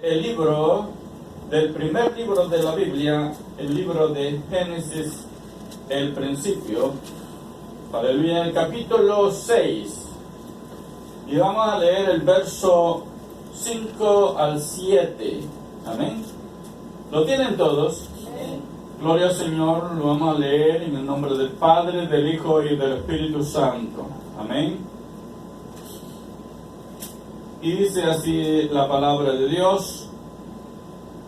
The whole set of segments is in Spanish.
del primer libro de la Biblia, el libro de Génesis, el principio, aleluya, el capítulo 6. Y vamos a leer el verso 5 al 7. Amén. ¿Lo tienen todos? Amén. Gloria al Señor. Lo vamos a leer en el nombre del Padre, del Hijo y del Espíritu Santo. Amén. Y dice así la palabra de Dios.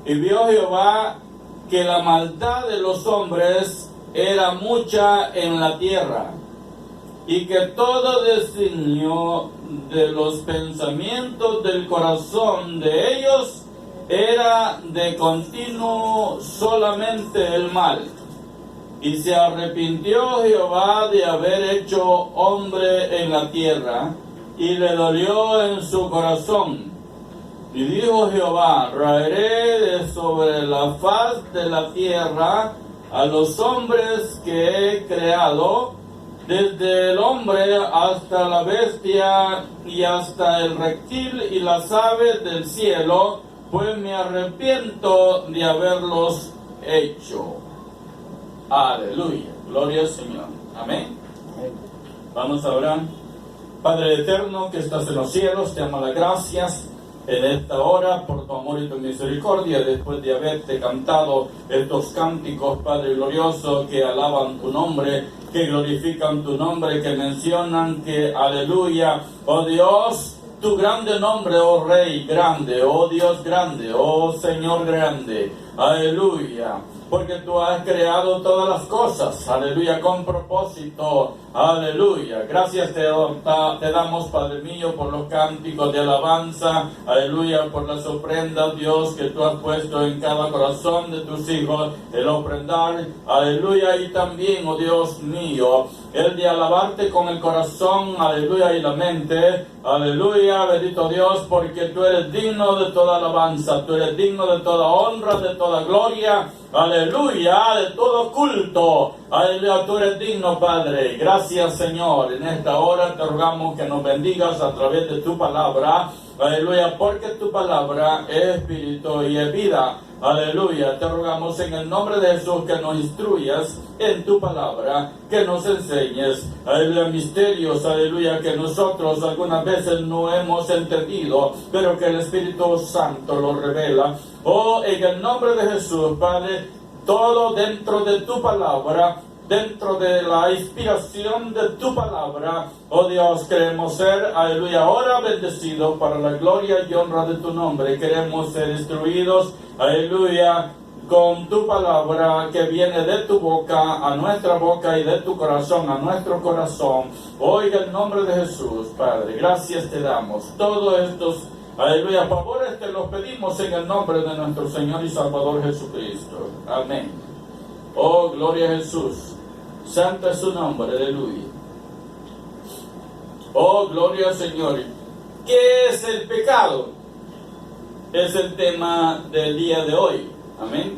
Y vio Jehová que la maldad de los hombres era mucha en la tierra, y que todo designio de los pensamientos del corazón de ellos era de continuo solamente el mal. Y se arrepintió Jehová de haber hecho hombre en la tierra, y le dolió en su corazón. Y dijo Jehová: raeré de sobre la faz de la tierra a los hombres que he creado, desde el hombre hasta la bestia y hasta el reptil y las aves del cielo, pues me arrepiento de haberlos hecho. Aleluya, gloria al Señor. Amén. Vamos a orar. Padre eterno que estás en los cielos, te damos las gracias en esta hora por tu amor y tu misericordia, después de haberte cantado estos cánticos, Padre glorioso, que alaban tu nombre, que glorifican tu nombre, que mencionan que, aleluya, oh Dios, tu grande nombre, oh Rey grande, oh Dios grande, oh Señor grande, aleluya, porque tú has creado todas las cosas, aleluya, con propósito, aleluya. Gracias te damos, Padre mío, por los cánticos de alabanza, aleluya, por las ofrendas, Dios, que tú has puesto en cada corazón de tus hijos, el ofrendar, aleluya, y también, oh Dios mío, el de alabarte con el corazón, aleluya, y la mente, aleluya, bendito Dios, porque tú eres digno de toda alabanza, tú eres digno de toda honra, de toda gloria, aleluya, de todo culto, aleluya, tú eres digno, Padre. Gracias, Señor. En esta hora te rogamos que nos bendigas a través de tu palabra, aleluya, porque tu palabra es espíritu y es vida. Aleluya, te rogamos en el nombre de Jesús que nos instruyas en tu palabra, que nos enseñes, aleluya, misterios, aleluya, que nosotros algunas veces no hemos entendido, pero que el Espíritu Santo lo revela. Oh, en el nombre de Jesús, Padre, todo dentro de tu palabra, dentro de la inspiración de tu palabra, oh Dios, queremos ser, aleluya, ahora bendecidos para la gloria y honra de tu nombre. Queremos ser instruidos, aleluya, con tu palabra que viene de tu boca a nuestra boca y de tu corazón a nuestro corazón. Oiga el nombre de Jesús, Padre, gracias te damos. Todos estos, aleluya, favores te los pedimos en el nombre de nuestro Señor y Salvador Jesucristo. Amén. Oh, gloria a Jesús. Santo es su nombre, aleluya. Oh, gloria al Señor. ¿Qué es el pecado? Es el tema del día de hoy. Amén.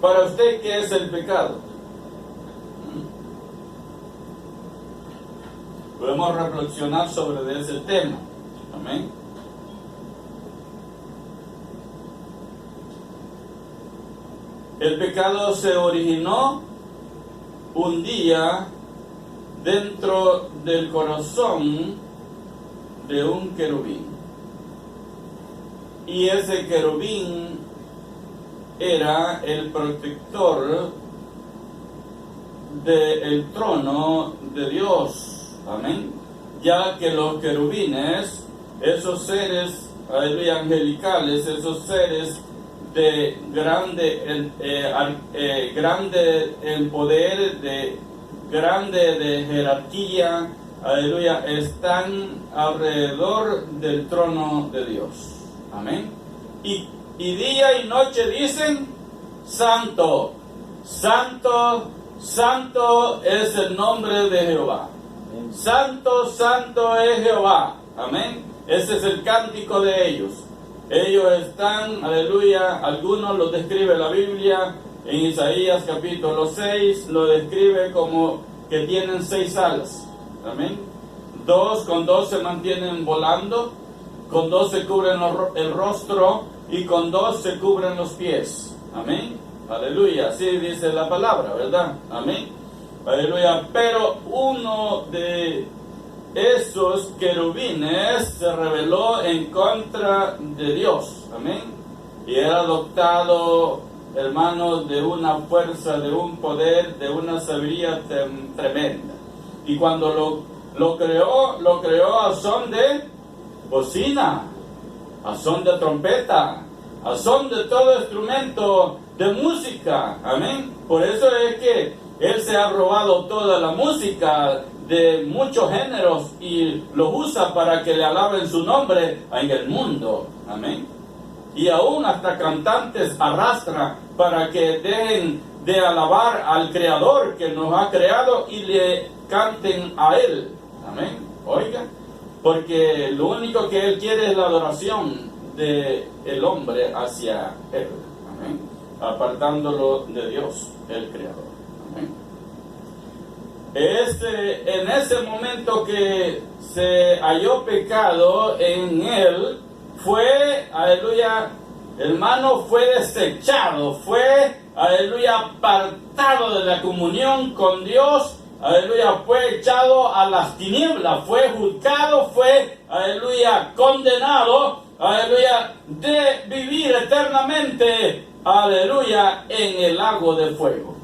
Para usted, ¿qué es el pecado? Podemos reflexionar sobre ese tema. Amén. El pecado se originó un día dentro del corazón de un querubín. Y ese querubín era el protector del trono de Dios. Amén. Ya que los querubines, esos seres, aleluya, angelicales, esos seres de grande en poder, de grande de jerarquía, aleluya, están alrededor del trono de Dios. Amén. Y día y noche dicen: Santo, Santo, Santo es el nombre de Jehová. Santo, Santo es Jehová. Amén. Ese es el cántico de ellos. Ellos están, aleluya, algunos lo describe la Biblia, en Isaías capítulo 6, lo describe como que tienen 6 alas. Amén. Con dos se mantienen volando, con 2 se cubren el rostro, y con 2 se cubren los pies. Amén. Aleluya. Así dice la palabra, ¿verdad? Amén. Aleluya. Pero uno de esos querubines se rebeló en contra de Dios. Amén. Y era adoptado, hermanos, de una fuerza, de un poder, de una sabiduría tremenda. Y cuando lo creó a son de bocina, a son de trompeta, a son de todo instrumento de música. Amén. Por eso es que Él se ha robado toda la música de muchos géneros y los usa para que le alaben su nombre en el mundo. Amén. Y aún hasta cantantes arrastra para que dejen de alabar al Creador que nos ha creado y le canten a Él. Amén. Oiga, porque lo único que Él quiere es la adoración del hombre hacia Él. Amén. Apartándolo de Dios, el Creador. Amén. En ese momento que se halló pecado en Él, fue, aleluya, hermano, fue desechado, fue, aleluya, apartado de la comunión con Dios, aleluya, fue echado a las tinieblas, fue juzgado, fue, aleluya, condenado, aleluya, de vivir eternamente, aleluya, en el lago de fuego.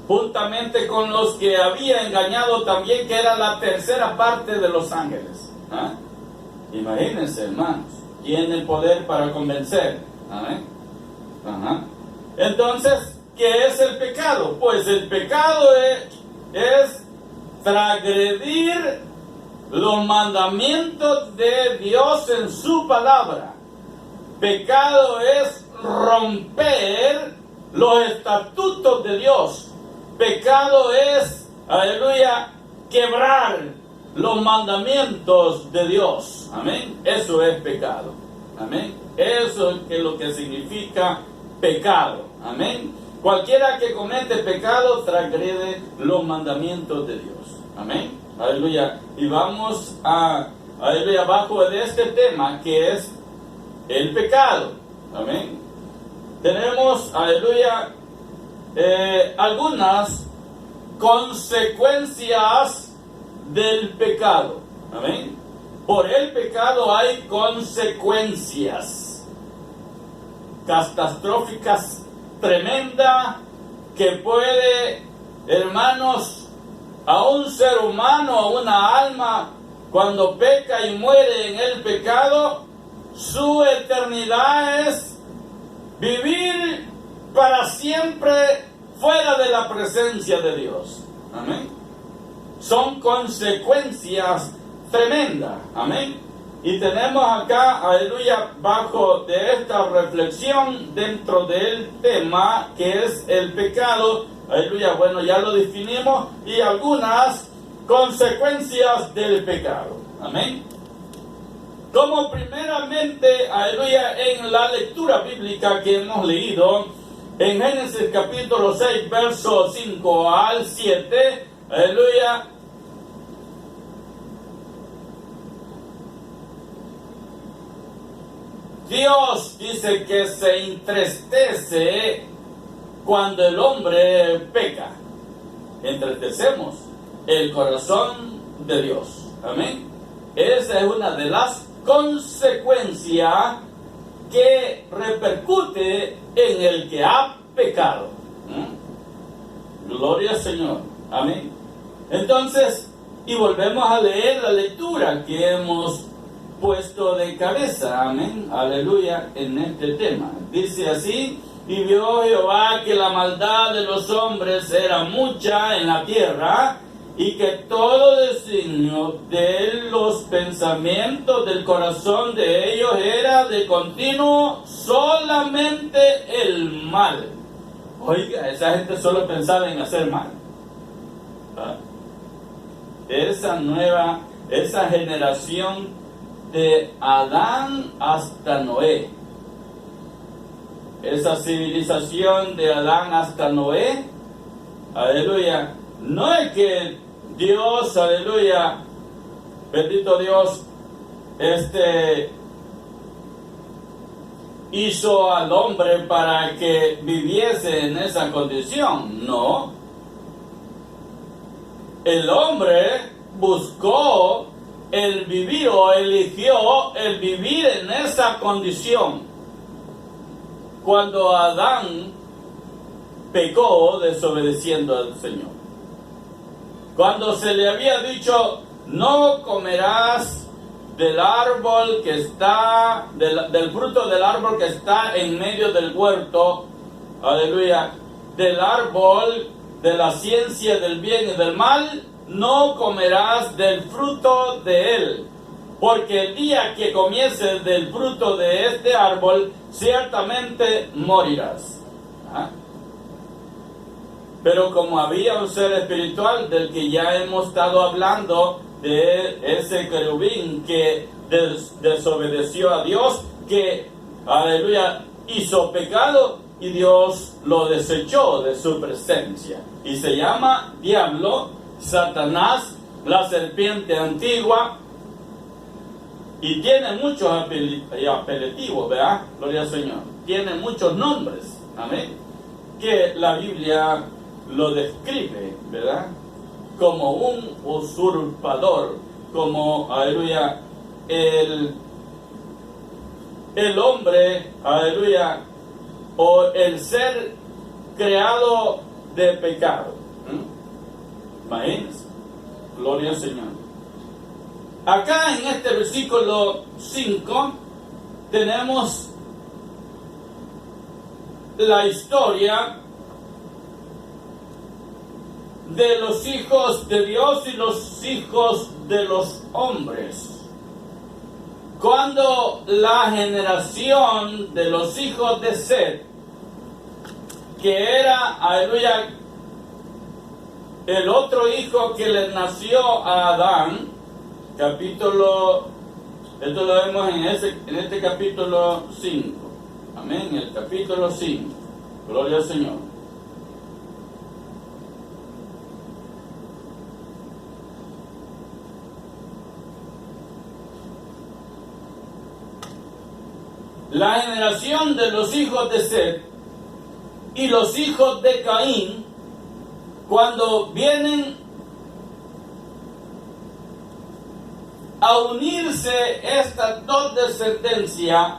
Juntamente con los que había engañado también, que era la tercera parte de los ángeles. Imagínense, hermanos, tiene el poder para convencer. ¿Amén? Entonces, ¿qué es el pecado? Pues el pecado es transgredir los mandamientos de Dios en su palabra. Pecado es romper los estatutos de Dios. Pecado es, aleluya, quebrar los mandamientos de Dios. Amén. Eso es pecado. Amén. Eso es lo que significa pecado. Amén. Cualquiera que comete pecado transgrede los mandamientos de Dios. Amén. Aleluya. Y vamos aleluya, abajo de este tema que es el pecado. Amén. Tenemos, aleluya, algunas consecuencias del pecado. Amén. Por el pecado hay consecuencias catastróficas tremendas que puede, hermanos, a un ser humano, a una alma, cuando peca y muere en el pecado, su eternidad es vivir para siempre fuera de la presencia de Dios. Amén. Son consecuencias tremendas. Amén. Y tenemos acá, aleluya, bajo de esta reflexión dentro del tema que es el pecado, aleluya, bueno, ya lo definimos, y algunas consecuencias del pecado. Amén. Como primeramente, aleluya, en la lectura bíblica que hemos leído, en Génesis capítulo 6, versos 5 al 7, aleluya, Dios dice que se entristece cuando el hombre peca. Entristecemos el corazón de Dios. Amén. Esa es una de las consecuencias que repercute en el que ha pecado. Gloria al Señor. Amén. Entonces, y volvemos a leer la lectura que hemos puesto de cabeza, amén, aleluya, en este tema. Dice así: y vio Jehová que la maldad de los hombres era mucha en la tierra, y que todo designio de los pensamientos del corazón de ellos era de continuo solamente el mal. Oiga, esa gente solo pensaba en hacer mal. Esa generación de Adán hasta Noé, esa civilización de Adán hasta Noé, aleluya, no es que Dios, aleluya, bendito Dios, hizo al hombre para que viviese en esa condición. No. El hombre buscó el vivir o eligió el vivir en esa condición. Cuando Adán pecó desobedeciendo al Señor. Cuando se le había dicho, no comerás del árbol que está, del fruto del árbol que está en medio del huerto, aleluya, del árbol de la ciencia del bien y del mal, no comerás del fruto de él, porque el día que comieses del fruto de este árbol, ciertamente morirás. ¿Ah? Pero como había un ser espiritual del que ya hemos estado hablando, de ese querubín que desobedeció a Dios, que, aleluya, hizo pecado y Dios lo desechó de su presencia. Y se llama diablo, Satanás, la serpiente antigua, y tiene muchos apelativos, ¿verdad? Gloria al Señor. Tiene muchos nombres, amén, que la Biblia lo describe, ¿verdad? Como un usurpador, como, aleluya, el hombre, aleluya, o el ser creado de pecado. Imagínense, gloria al Señor. Acá en este versículo 5 tenemos la historia de los hijos de Dios y los hijos de los hombres. Cuando la generación de los hijos de Set, que era, aleluya, el otro hijo que le nació a Adán, capítulo, esto lo vemos en este capítulo 5, amén, el capítulo 5, gloria al Señor. La generación de los hijos de Set y los hijos de Caín, cuando vienen a unirse estas dos descendencias,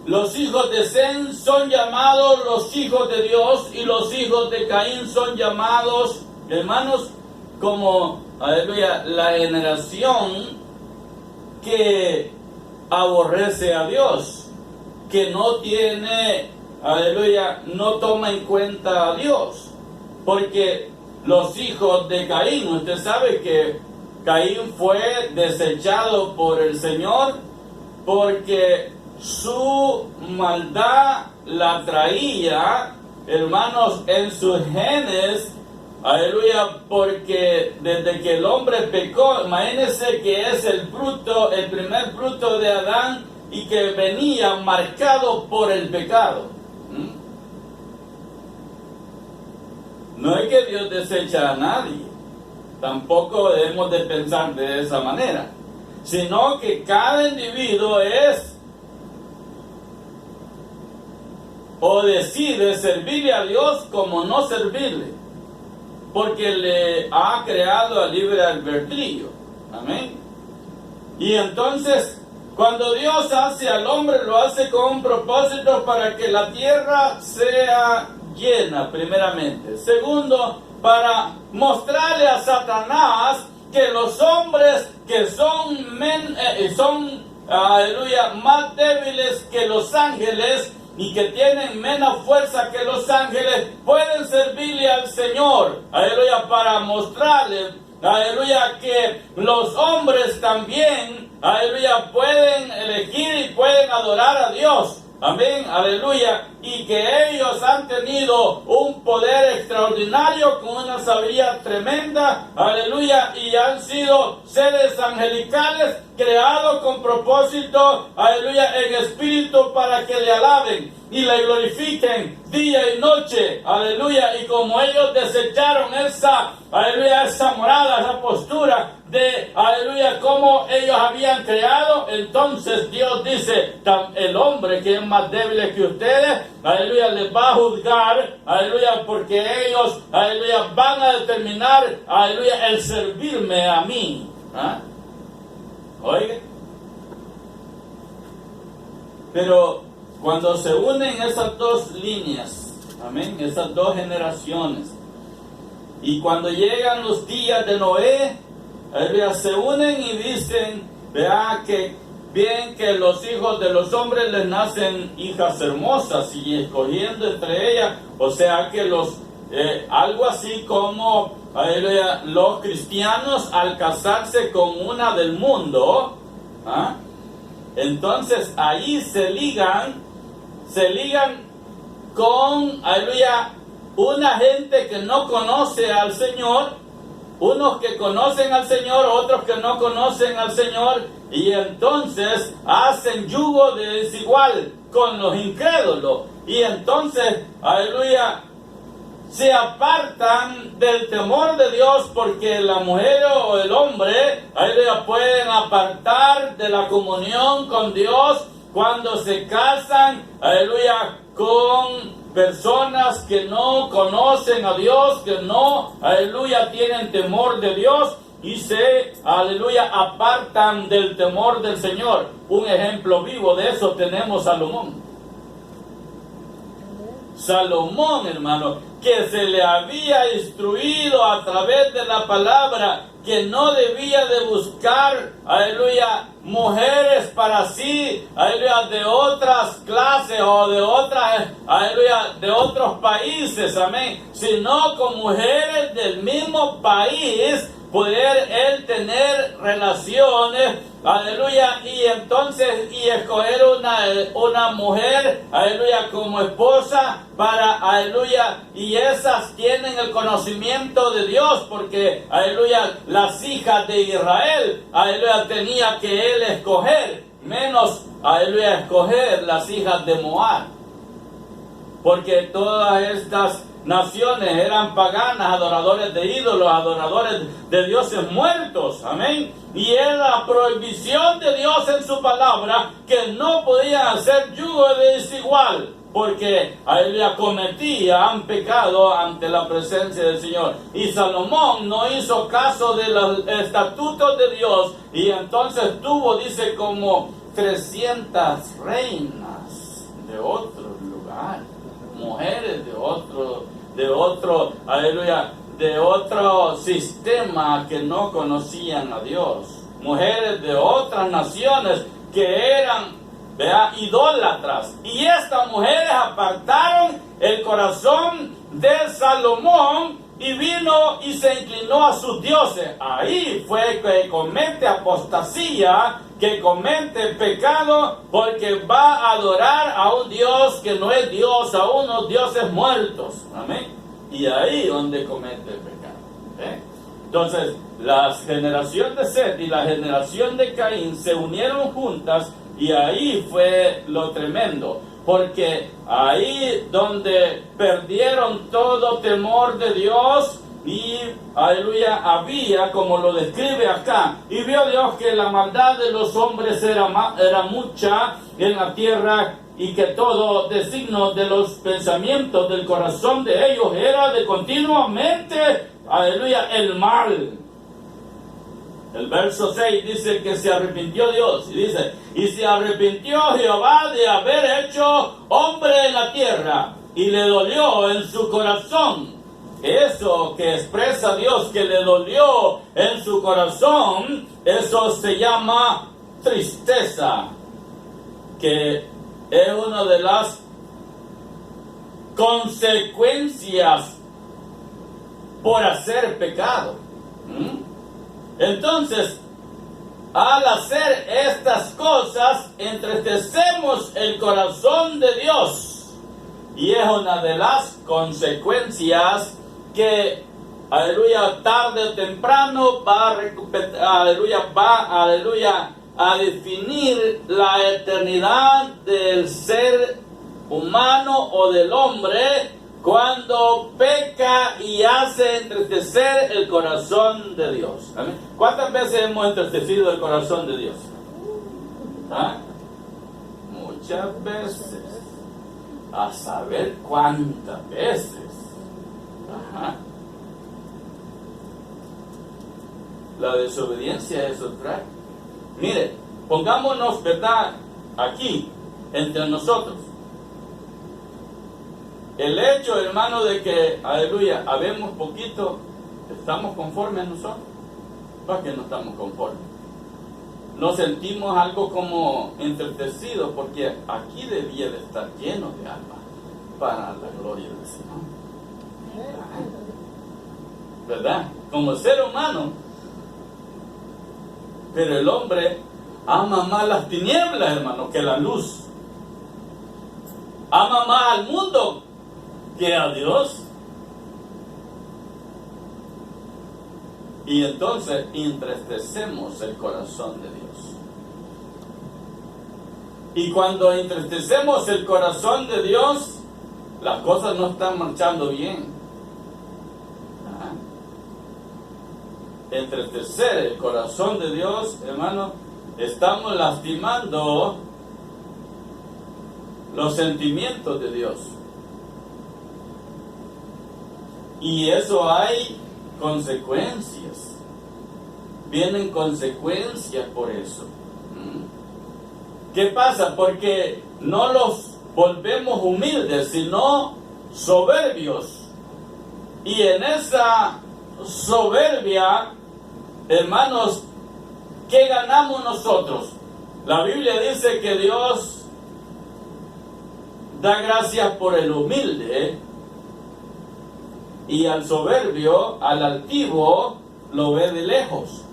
los hijos de Set son llamados los hijos de Dios y los hijos de Caín son llamados, hermanos, como, aleluya, la generación que aborrece a Dios, que no tiene, aleluya, no toma en cuenta a Dios, porque los hijos de Caín, usted sabe que Caín fue desechado por el Señor porque su maldad la traía, hermanos, en sus genes. Aleluya, porque desde que el hombre pecó, imagínense que es el fruto, el primer fruto de Adán y que venía marcado por el pecado. No es que Dios desecha a nadie, tampoco debemos de pensar de esa manera, sino que cada individuo es o decide servirle a Dios como no servirle, porque le ha creado a libre albedrío. Amén. Y entonces, cuando Dios hace al hombre, lo hace con un propósito para que la tierra sea llena, primeramente. Segundo, para mostrarle a Satanás que los hombres que son aleluya, más débiles que los ángeles y que tienen menos fuerza que los ángeles, pueden servirle al Señor, aleluya, para mostrarle, aleluya, que los hombres también, aleluya, pueden elegir y pueden adorar a Dios, amén, aleluya, y que ellos han tenido un poder extraordinario con una sabiduría tremenda, aleluya, y han sido seres angelicales creados con propósito, aleluya, en espíritu para que le alaben. y le glorifiquen día y noche, aleluya, y como ellos desecharon esa, aleluya, esa morada, esa postura de, aleluya, como ellos habían creado, entonces Dios dice, el hombre que es más débil que ustedes, aleluya, les va a juzgar, aleluya, porque ellos, aleluya, van a determinar, aleluya, el servirme a mí. ¿Ah? Oiga, pero cuando se unen esas dos líneas, amén, esas dos generaciones, y cuando llegan los días de Noé, se unen y dicen, vea que bien que los hijos de los hombres les nacen hijas hermosas, y escogiendo entre ellas, o sea que los algo así como los cristianos al casarse con una del mundo, ¿ah? Entonces ahí se ligan con, aleluya, una gente que no conoce al Señor, unos que conocen al Señor, otros que no conocen al Señor, y entonces hacen yugo de desigual con los incrédulos, y entonces, aleluya, se apartan del temor de Dios, porque la mujer o el hombre, aleluya, pueden apartar de la comunión con Dios cuando se casan, aleluya, con personas que no conocen a Dios, que no, aleluya, tienen temor de Dios y se, aleluya, apartan del temor del Señor. Un ejemplo vivo de eso tenemos Salomón. Salomón, hermano, que se le había instruido a través de la palabra que no debía de buscar, aleluya, mujeres para sí, aleluya, de otras clases o de otras, aleluya, de otros países, amén, sino con mujeres del mismo país, poder él tener relaciones, aleluya, y entonces, y escoger una mujer, aleluya, como esposa para, aleluya, y esas tienen el conocimiento de Dios, porque, aleluya, las hijas de Israel, aleluya, tenía que él escoger, menos, aleluya, escoger las hijas de Moab, porque todas estas naciones eran paganas, adoradores de ídolos, adoradores de dioses muertos, amén, y era la prohibición de Dios en su palabra que no podían hacer yugo de desigual, porque aleluya, cometían pecado ante la presencia del Señor. Y Salomón no hizo caso de los estatutos de Dios, y entonces tuvo, dice, como 300 reinas de otro lugar, mujeres de otro, aleluya, de otro sistema que no conocían a Dios, mujeres de otras naciones que eran, vea, idólatras, y estas mujeres apartaron el corazón de Salomón y vino y se inclinó a sus dioses. Ahí fue que comete apostasía, que comete pecado, porque va a adorar a un Dios que no es Dios, a unos dioses muertos, amén, y ahí donde comete el pecado. Entonces la generación de Set y la generación de Caín se unieron juntas, y ahí fue lo tremendo, porque ahí donde perdieron todo temor de Dios, y aleluya, había, como lo describe acá, y vio Dios que la maldad de los hombres era mucha en la tierra, y que todo designo de los pensamientos del corazón de ellos era de continuamente, aleluya, el mal. El verso 6 dice que se arrepintió Dios, y dice, y se arrepintió Jehová de haber hecho hombre en la tierra, y le dolió en su corazón. Eso que expresa Dios, que le dolió en su corazón, eso se llama tristeza, que es una de las consecuencias por hacer pecado. Entonces, al hacer estas cosas, entristecemos el corazón de Dios, y es una de las consecuencias que, aleluya, tarde o temprano va a definir la eternidad del ser humano o del hombre cuando peca y hace entristecer el corazón de Dios. ¿Amén? ¿Cuántas veces hemos entristecido el corazón de Dios? ¿Ah? Muchas veces. A saber cuántas veces. Ajá. La desobediencia eso trae. Mire, pongámonos, ¿verdad?, aquí, entre nosotros. El hecho, hermano, de que, aleluya, habemos poquito, ¿estamos conformes a nosotros? ¿Para qué no estamos conformes? Nos sentimos algo como entristecidos, porque aquí debía de estar lleno de alma para la gloria del Señor. ¿Verdad? Como ser humano. Pero el hombre ama más las tinieblas, hermano, que la luz. Ama más al mundo que a Dios. Y entonces entristecemos el corazón de Dios. Y cuando entristecemos el corazón de Dios, las cosas no están marchando bien. Entristecer el corazón de Dios, hermano, estamos lastimando los sentimientos de Dios. Y eso hay consecuencias. Vienen consecuencias por eso. ¿Qué pasa? Porque no los volvemos humildes, sino soberbios. Y en esa soberbia, hermanos, ¿qué ganamos nosotros? La Biblia dice que Dios da gracias por el humilde, y al soberbio, al altivo, lo ve de lejos,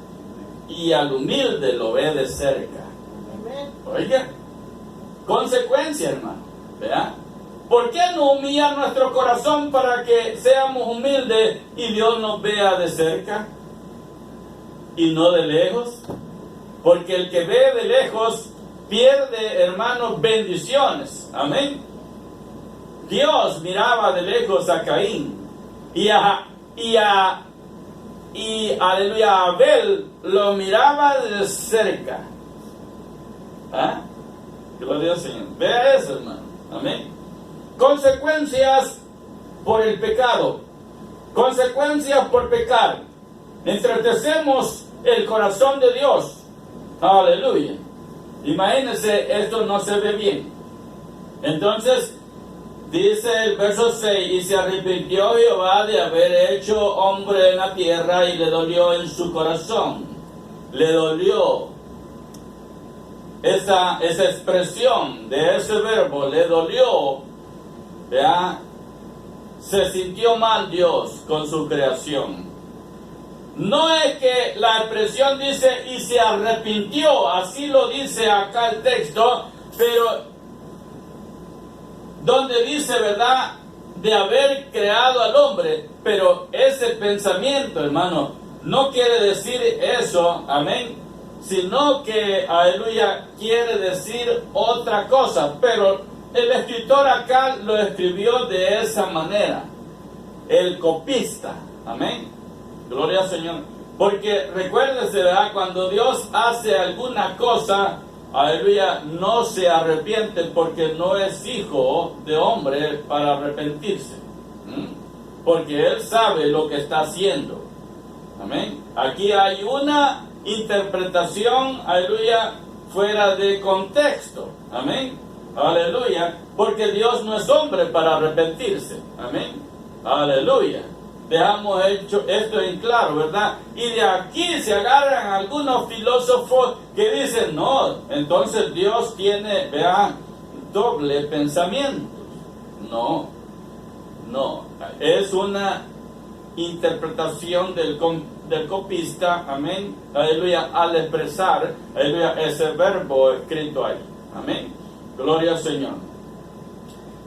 y al humilde lo ve de cerca. Oiga, consecuencia, hermano, ¿verdad? ¿Por qué no humilla nuestro corazón para que seamos humildes y Dios nos vea de cerca y no de lejos? Porque el que ve de lejos pierde, hermanos, bendiciones. Amén. Dios miraba de lejos a Caín y aleluya, a Abel lo miraba de cerca. ¿Ah? Gloria al Señor. Vea eso, hermano. Amén. Consecuencias por el pecado. Consecuencias por pecar. Entristecemos el corazón de Dios. Aleluya. Imagínense, esto no se ve bien. Entonces, dice el verso 6, y se arrepintió Jehová de haber hecho hombre en la tierra, y le dolió en su corazón. Le dolió. Esa expresión de ese verbo, le dolió, ¿verdad? Se sintió mal Dios con su creación. No es que la expresión dice y se arrepintió, así lo dice acá el texto, pero donde dice, ¿verdad?, de haber creado al hombre, pero ese pensamiento, hermano, no quiere decir eso, amén, sino que, aleluya, quiere decir otra cosa, pero el escritor acá lo escribió de esa manera, el copista, amén, gloria al Señor, porque recuérdese, ¿verdad?, cuando Dios hace alguna cosa, aleluya, no se arrepiente porque no es hijo de hombre para arrepentirse, porque Él sabe lo que está haciendo, amén, aquí hay una interpretación, aleluya, fuera de contexto, amén, aleluya, porque Dios no es hombre para arrepentirse, amén, aleluya. Dejamos esto en claro, ¿verdad? Y de aquí se agarran algunos filósofos que dicen, no, entonces Dios tiene, vean, doble pensamiento. No, es una interpretación del copista, amén, aleluya, al expresar, aleluya, ese verbo escrito ahí, amén, gloria al Señor.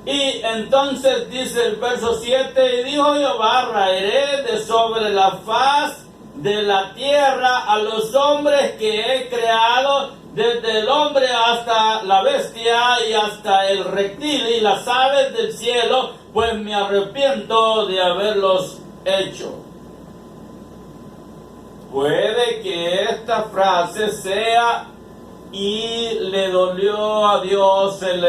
Y entonces dice el verso 7, y dijo Jehová, raeré de sobre la faz de la tierra a los hombres que he creado, desde el hombre hasta la bestia y hasta el reptil y las aves del cielo, pues me arrepiento de haberlos hecho. Puede que esta frase sea: y le dolió a Dios el